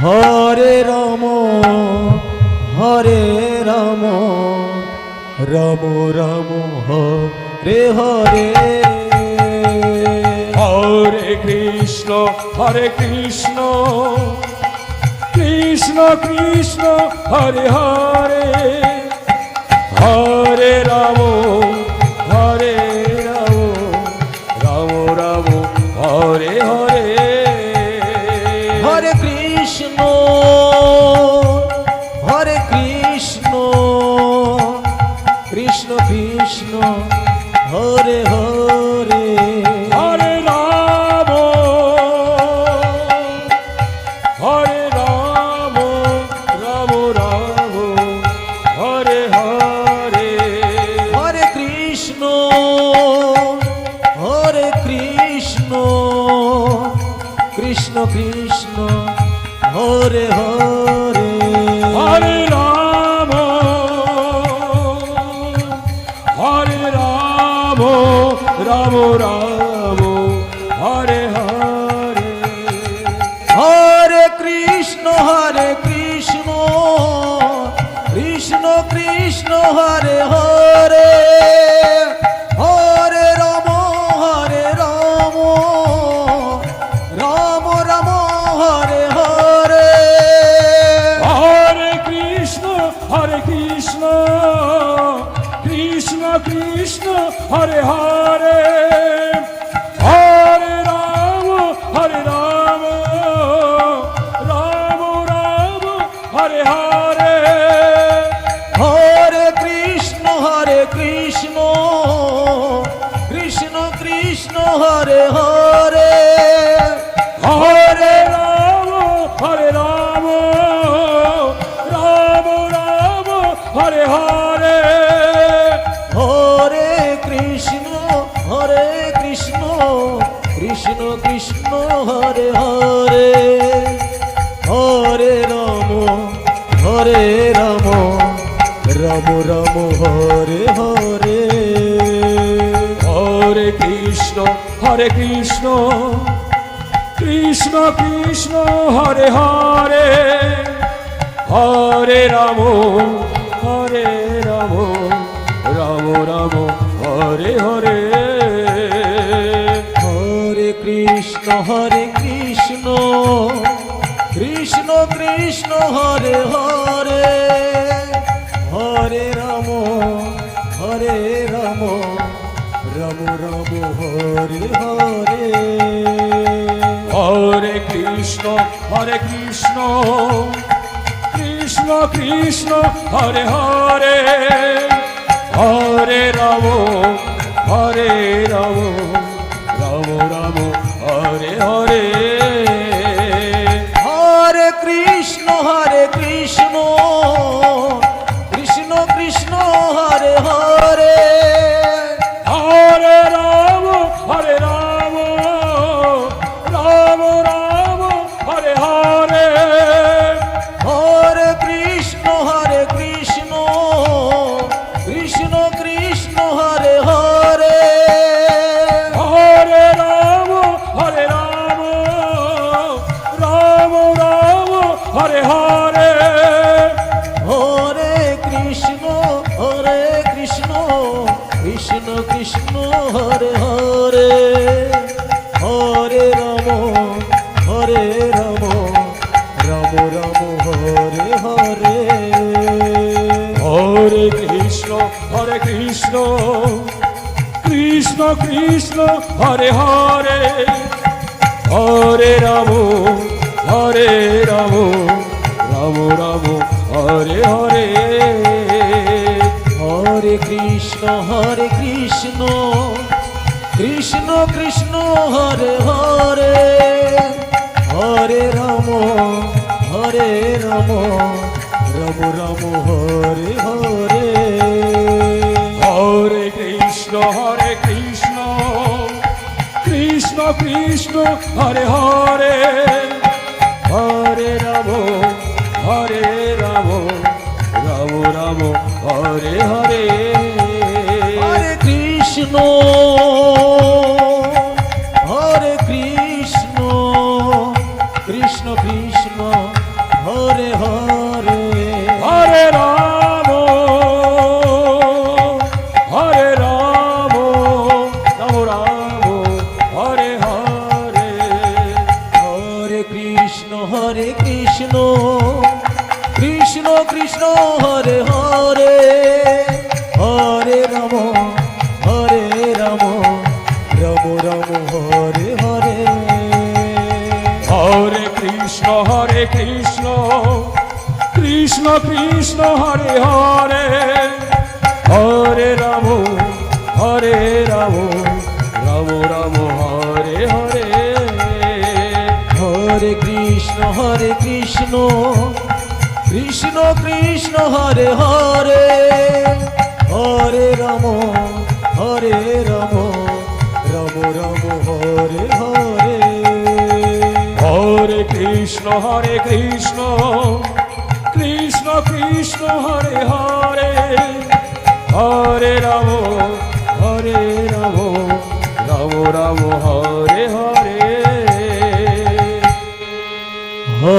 Hare Ram Hare Ram Ram Ram Hare Hare Hare Krishna Krishna Krishna Hare Hare Hare Ram Ram Ram Hare Hare Hare Krishna Krishna Krishna Hare Hare Hare Ram Ram Ram Hare Hare Hare Krishna Krishna Krishna Hare Hare Hare Ram Ram Ram Hare Hare Hare Krishna Krishna Krishna Hare Hare Hare Ram Ram Ram Hare Hare Hare Krishna Krishna Krishna Hare Hare Hare Ram Ram Ram Hare Hare Hare Krishna Krishna Krishna Hare Hare Hare Ram Ram Hare Hare Hare Krishna Krishna Krishna Hare Hare Hare Ram Ram Ram Hare Hare Hare Krishna Krishna Krishna Hare Hare Hare Ram Ram Ram Hare Hare Hare Krishna Krishna Krishna Hare Hare Hare Ram Ram Ram Hare Hare Hare Krishna Krishna Krishna Hare Hare Hare Ram Ram Ram Hare Hare Hare Krishna Krishna Krishna Hare Hare Hare Ram Ram Ram Hare Hare Hare Krishna Krishna Krishna Hare Hare Hare Ram Ram Hare Hare Hare Krishna Krishna Krishna Hare Hare Hare Ram Ram Ram Hare Hare Hare Krishna Krishna Krishna Hare Hare Hare Ram Ram Ram Hare Hare Hare Krishna Krishna Krishna Hare Hare Hare Ram Ram Ram Hare Hare Hare Krishna Krishna Krishna Hare Hare Hare Ram Ram Ram Hare Hare Hare Krishna Krishna Krishna Hare Hare Hare Ram Hare Ram Ram Ram Hare Hare Hare Krishna Krishna Krishna Hare Hare Hare Ram Ram Ram Hare Hare Hare Krishna Krishna Krishna Hare Hare Hare Ram Ram Ram Hare Hare Hare Krishna Krishna Krishna Hare Hare Hare Ram Ram Ram Hare Hare Hare Krishna Krishna Krishna Hare Hare Hare Ram